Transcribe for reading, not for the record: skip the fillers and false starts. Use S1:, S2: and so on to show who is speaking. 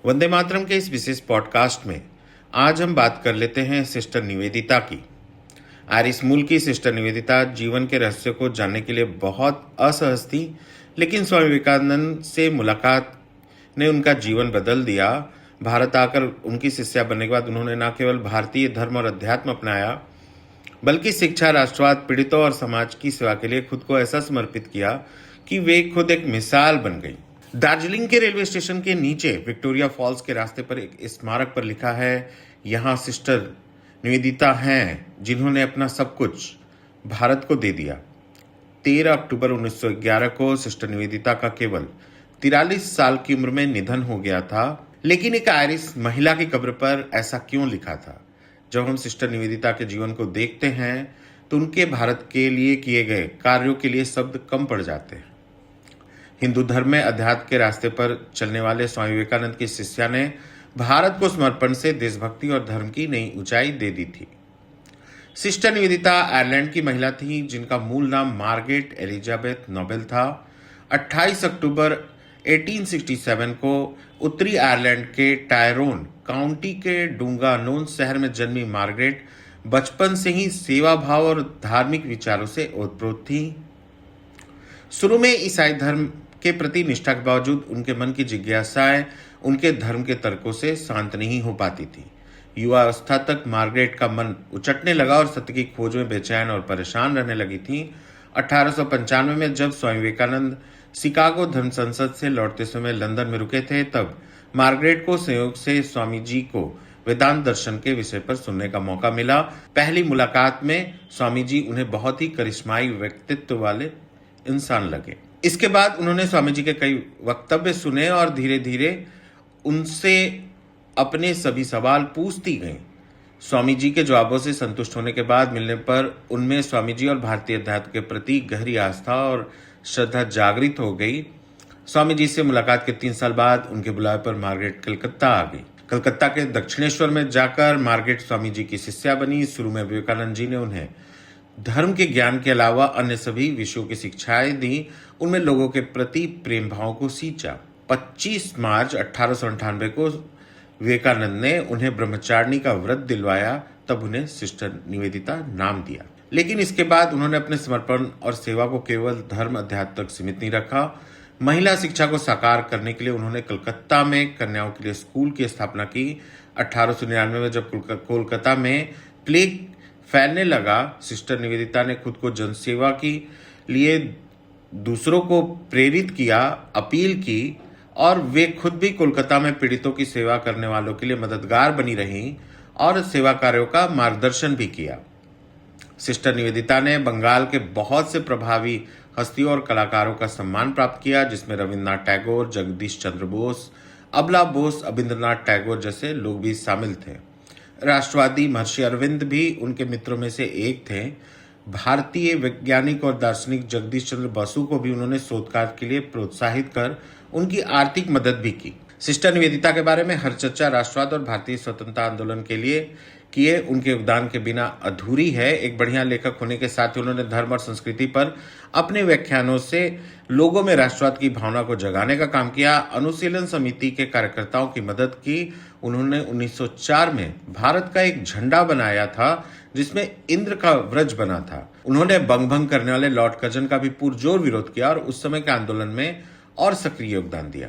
S1: वंदे मातरम के इस विशेष पॉडकास्ट में आज हम बात कर लेते हैं सिस्टर निवेदिता की। आयरिश मूल की सिस्टर निवेदिता जीवन के रहस्य को जानने के लिए बहुत असहज थी, लेकिन स्वामी विवेकानंद से मुलाकात ने उनका जीवन बदल दिया। भारत आकर उनकी शिष्या बनने के बाद उन्होंने न केवल भारतीय धर्म और अध्यात्म अपनाया, बल्कि शिक्षा, राष्ट्रवाद, पीड़ितों और समाज की सेवा के लिए खुद को ऐसा समर्पित किया कि वे खुद एक मिसाल बन गई। दार्जिलिंग के रेलवे स्टेशन के नीचे विक्टोरिया फॉल्स के रास्ते पर एक स्मारक पर लिखा है, यहाँ सिस्टर निवेदिता हैं जिन्होंने अपना सब कुछ भारत को दे दिया। 13 अक्टूबर 1911 को सिस्टर निवेदिता का केवल 43 साल की उम्र में निधन हो गया था। लेकिन एक आयरिश महिला की कब्र पर ऐसा क्यों लिखा था? जब हम सिस्टर निवेदिता के जीवन को देखते हैं तो उनके भारत के लिए किए गए कार्यों के लिए शब्द कम पड़ जाते हैं। हिंदू धर्म में अध्यात्म के रास्ते पर चलने वाले स्वामी विवेकानंद की शिष्या ने भारत को समर्पण से देशभक्ति और धर्म की नई ऊंचाई दे दी थी। सिस्टर निवेदिता आयरलैंड की महिला थी जिनका मूल नाम मार्गरेट एलिजाबेथ नोबेल था। 28 अक्टूबर 1867 को उत्तरी आयरलैंड के टायरोन काउंटी के डूंगानोन शहर में जन्मी मार्गरेट बचपन से ही सेवा भाव और धार्मिक विचारों से ओतप्रोत थी। शुरू में ईसाई धर्म के प्रति निष्ठा के बावजूद उनके मन की जिज्ञासाएं उनके धर्म के तर्कों से शांत नहीं हो पाती थी। युवा अवस्था तक मार्गरेट का मन उचटने लगा और सत्य की खोज में बेचैन और परेशान रहने लगी थी। 1895 में जब स्वामी विवेकानंद शिकागो धर्म संसद से लौटते समय लंदन में रुके थे, तब मार्गरेट को संयोग से स्वामी जी को वेदांत दर्शन के विषय पर सुनने का मौका मिला। पहली मुलाकात में स्वामी जी उन्हें बहुत ही करिश्माई व्यक्तित्व वाले इंसान लगे। इसके बाद उन्होंने स्वामी जी के कई वक्तव्य सुने और धीरे धीरे उनसे अपने सभी सवाल पूछती गईं। स्वामी जी के जवाबों से संतुष्ट होने के बाद मिलने पर उनमें स्वामी जी और भारतीय अध्यात्म के प्रति गहरी आस्था और श्रद्धा जागृत हो गई। स्वामी जी से मुलाकात के 3 साल बाद उनके बुलावे पर मार्गरेट कलकत्ता आ गई। कलकत्ता के दक्षिणेश्वर में जाकर मार्गरेट स्वामी जी की शिष्या बनी। शुरू में विवेकानंद जी ने उन्हें धर्म के ज्ञान के अलावा अन्य सभी विषयों की शिक्षाएं दी। उनमें लोगों के प्रति प्रेम भाव को सींचा। 25 मार्च 1898 को विवेकानंद ने उन्हें ब्रह्मचारिणी का व्रत दिलवाया, तब उन्हें सिस्टर निवेदिता नाम दिया। लेकिन इसके बाद उन्होंने अपने समर्पण और सेवा को केवल धर्म अध्यात्म तक सीमित नहीं रखा। महिला शिक्षा को साकार करने के लिए उन्होंने कलकत्ता में कन्याओं के लिए स्कूल की स्थापना की। 1899 में जब कोलकाता में प्लेग फैलने लगा, सिस्टर निवेदिता ने खुद को जनसेवा के लिए दूसरों को प्रेरित किया, अपील की, और वे खुद भी कोलकाता में पीड़ितों की सेवा करने वालों के लिए मददगार बनी रहीं और सेवा कार्यों का मार्गदर्शन भी किया। सिस्टर निवेदिता ने बंगाल के बहुत से प्रभावी हस्तियों और कलाकारों का सम्मान प्राप्त किया, जिसमें रविन्द्रनाथ टैगोर, जगदीश चंद्र बोस, अबला बोस, अबिंद्रनाथ टैगोर जैसे लोग भी शामिल थे। राष्ट्रवादी महर्षि अरविंद भी उनके मित्रों में से एक थे। भारतीय वैज्ञानिक और दार्शनिक जगदीश चंद्र बसु को भी उन्होंने शोध कार्य के लिए प्रोत्साहित कर उनकी आर्थिक मदद भी की। सिस्टर निवेदिता के बारे में हर चर्चा राष्ट्रवाद और भारतीय स्वतंत्रता आंदोलन के लिए किए उनके योगदान के बिना अधूरी है। एक बढ़िया लेखक होने के साथ ही उन्होंने धर्म और संस्कृति पर अपने व्याख्यानों से लोगों में राष्ट्रवाद की भावना को जगाने का काम किया। अनुशीलन समिति के कार्यकर्ताओं की मदद की। उन्होंने 1904 में भारत का एक झंडा बनाया था जिसमें इंद्र का व्रज बना था। उन्होंने बंग भंग करने वाले लॉर्ड कर्जन का भी पुरजोर विरोध किया और उस समय के आंदोलन में और सक्रिय योगदान दिया।